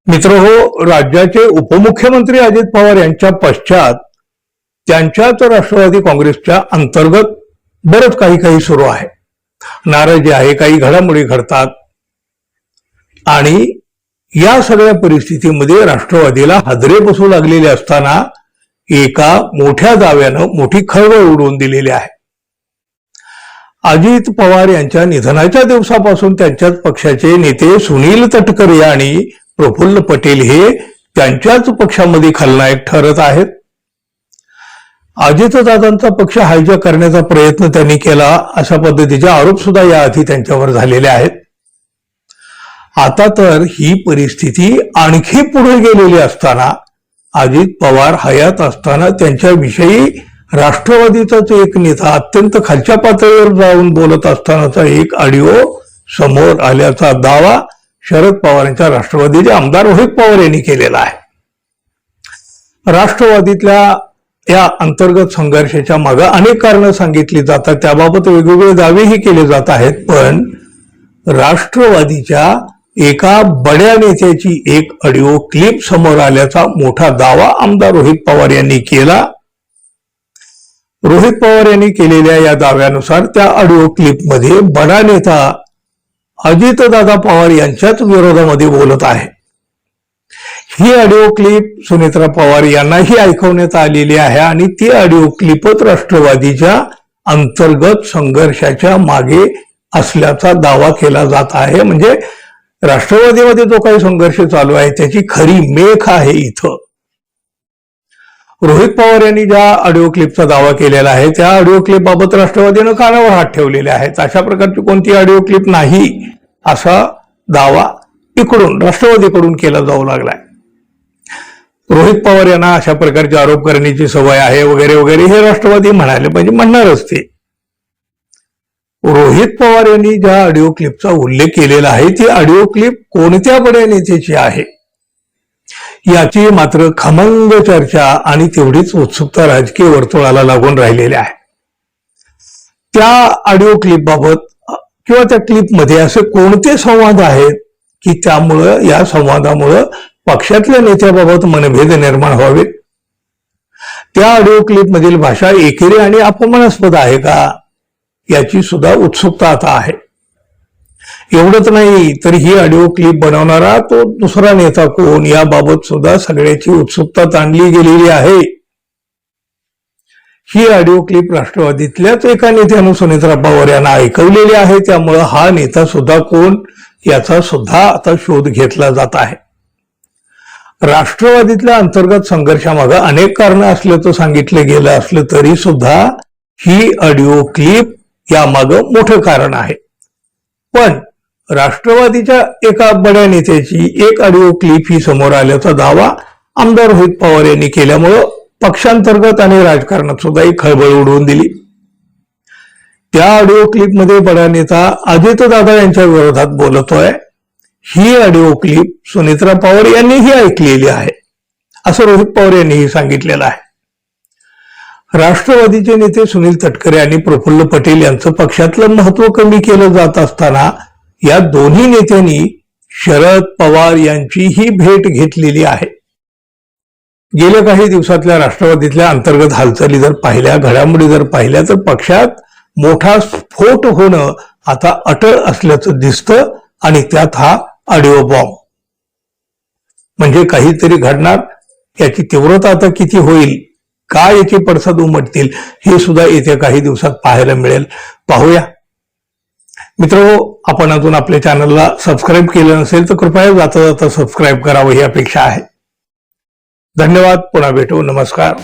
मित्रहो, राज्याचे उपमुख्यमंत्री अजित पवार यांच्या पश्चात त्यांच्याच राष्ट्रवादी काँग्रेसच्या अंतर्गत बरंच काही सुरू आहे. नाराजी आहे, काही घडामोडी घडतात आणि या सगळ्या परिस्थितीमध्ये राष्ट्रवादीला हादरे बसू लागलेले असताना एका मोठ्या दाव्यानं मोठी खळबळ उडवून दिलेली आहे. अजित पवार यांच्या निधनाच्या दिवसापासून त्यांच्याच पक्षाचे नेते सुनील तटकरे आणि प्रफुल्ल पटेल हे त्यांच्याच पक्षामध्ये खलनायक ठरत आहेत. अजितदादांचा पक्ष हायजॅक करण्याचा प्रयत्न त्यांनी केला अशा पद्धतीचे आरोप सुद्धा याआधी त्यांच्यावर झालेले आहेत. आता तर ही परिस्थिती आणखी पुढे गेलेली असताना अजित पवार हयात असताना त्यांच्याविषयी राष्ट्रवादीचाच एक नेता अत्यंत खालच्या पातळीवर जाऊन बोलत असतानाचा एक ऑडिओ समोर आल्याचा दावा शरद पवारांच्या राष्ट्रवादीचे आमदार रोहित पवार यांनी केलेला आहे. राष्ट्रवादीतल्या या अंतर्गत संघर्षाच्या मागे अनेक कारणं सांगितली जातात, त्याबाबत वेगवेगळे दावेही केले जात आहेत. पण राष्ट्रवादीच्या एका बड्या नेत्याची एक ऑडिओ क्लिप समोर आल्याचा मोठा दावा आमदार रोहित पवार यांनी केला. रोहित पवार यांनी केलेल्या या दाव्यानुसार त्या ऑडिओ क्लिपमध्ये बडा नेता अजितदादा पवार यांच्याच विरोधामध्ये बोलत आहे. ही ऑडिओ क्लिप सुनेत्रा पवार यांनाही ऐकवण्यात आलेली आहे आणि ती ऑडिओ क्लिपच राष्ट्रवादीच्या अंतर्गत संघर्षाच्या मागे असल्याचा दावा केला जात आहे. म्हणजे राष्ट्रवादीमध्ये जो काही संघर्ष चालू आहे त्याची खरी मेख आहे इथं. रोहित पवार यांनी ज्या ऑडिओ क्लिपचा दावा केलेला आहे त्या ऑडिओ क्लिप बाबत राष्ट्रवादीनं कानावर हात ठेवलेले आहेत. अशा प्रकारची कोणती ऑडिओ क्लिप नाही असा दावा इकडून राष्ट्रवादीकडून केला जाऊ लागलाय. रोहित पवार यांना अशा प्रकारचे आरोप करण्याची सवय आहे वगैरे वगैरे हे राष्ट्रवादी म्हणाले पाहिजे, म्हणणारच ते. रोहित पवार यांनी ज्या ऑडिओ क्लिपचा उल्लेख केलेला आहे ती ऑडिओ क्लिप कोणत्या बड्या नेत्याची आहे याची मात्र खमंग चर्चा आणि तेवढीच उत्सुकता राजकीय वर्तुळाला लागून राहिलेली आहे. त्या ऑडिओ क्लिप बाबत किंवा त्या क्लिपमध्ये असे कोणते संवाद आहेत की त्यामुळं या संवादामुळं पक्षातल्या नेत्याबाबत मनभेद निर्माण व्हावे. त्या ऑडिओ क्लिप मधील भाषा एकेरी आणि अपमानास्पद आहे का याची सुद्धा उत्सुकता आता आहे. एवढंच नाही तर ही ऑडिओ क्लिप बनवणारा तो दुसरा नेता कोण याबाबत सुद्धा सगळ्याची उत्सुकता ताणली गेलेली आहे. ही ऑडिओ क्लिप राष्ट्रवादीतल्याच एका नेत्यानं सुनेत्रा पवार यांना ऐकवलेली आहे. त्यामुळं हा नेता सुद्धा कोण याचा सुद्धा आता शोध घेतला जात आहे. राष्ट्रवादीतल्या अंतर्गत संघर्षामागे अनेक कारणं असल्याचं सांगितलं गेलं असलं तरी सुद्धा ही ऑडिओ क्लिप यामागे मोठं कारण आहे. पण राष्ट्रवादीच्या एका बड्या नेत्याची एक ऑडिओ क्लिप ही समोर आल्याचा दावा आमदार रोहित पवार यांनी केल्यामुळं पक्षांतर्गत आणि राजकारणात सुद्धा एक खळबळ उडवून दिली. त्या ऑडिओ क्लिपमध्ये बडा नेता अजितदादा यांच्या विरोधात बोलतोय. ही ऑडिओ क्लिप सुनेत्रा पवार यांनीही ऐकलेली आहे असं रोहित पवार यांनीही सांगितलेलं आहे. राष्ट्रवादीचे नेते सुनील तटकरे आणि प्रफुल्ल पटेल यांचं पक्षातलं महत्व कमी केलं जात असताना या दोन्ही नेत्यांनी शरद पवार यांचीही भेट घेतलेली आहे. गेल्या काही दिवसातल्या राष्ट्रवादीतल्या अंतर्गत हालचाली जर पाहिल्या, घडामोडी जर पाहिल्या तर पक्षात मोठा स्फोट होणं आता अटळ असल्याचं दिसतं आणि त्यात हा ऑडिओ बॉम्ब म्हणजे काहीतरी घडणार. याची तीव्रता आता किती होईल, काय याचे पडसाद उमटतील हे सुद्धा येत्या काही दिवसात पाहायला मिळेल. पाहूया. मित्रांनो, आपण अजून आपल्या चॅनलला सबस्क्राईब केलं नसेल तर कृपया जाता जाता सबस्क्राईब करावं ही अपेक्षा आहे. धन्यवाद. पुन्हा भेटू. नमस्कार.